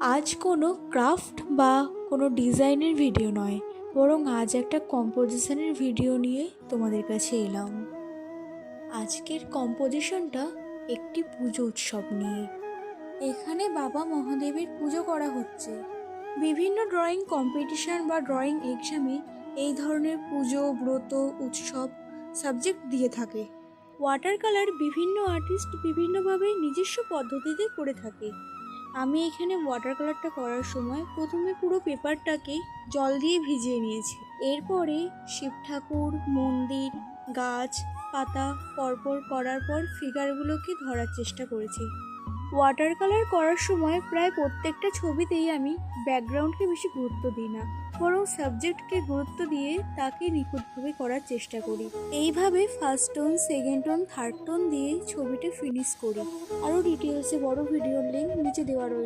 আজ কোনো ক্রাফট বা কোনো ডিজাইনের ভিডিও নয়, বরং আজ একটা কম্পোজিশনের ভিডিও নিয়ে তোমাদের কাছে এলাম। আজকের কম্পোজিশনটা একটি পুজো উৎসব নিয়ে। এখানে বাবা মহাদেবের পুজো করা হচ্ছে। বিভিন্ন ড্রয়িং কম্পিটিশন বা ড্রয়িং এক্সামে এই ধরনের পুজো, ব্রত, উৎসব সাবজেক্ট দিয়ে থাকে। ওয়াটার কালার বিভিন্ন আর্টিস্ট বিভিন্নভাবে নিজস্ব পদ্ধতিতে করে থাকে। আমি এখানে ওয়াটার কালারটা করার সময় প্রথমে পুরো পেপারটাকে জল দিয়ে ভিজিয়ে নিয়েছি। এরপরে শিব ঠাকুর, মন্দির, গাছ, পাতা পরপর করার পর ফিগারগুলোকে ধরার চেষ্টা করেছি। ওয়াটার কালার করার সময় প্রায় প্রত্যেকটা ছবিতেই আমি ব্যাকগ্রাউন্ডকে বেশি গুরুত্ব দিই না, বরং সাবজেক্টকে গুরুত্ব দিয়ে তাকে নিখুঁতভাবে করার চেষ্টা করি। এইভাবে first tone, second tone, third tone দিয়ে ছবিটা ফিনিশ করি। আরও ডিটেলসে বড় ভিডিওর লিঙ্ক নিচে দেওয়া রইল।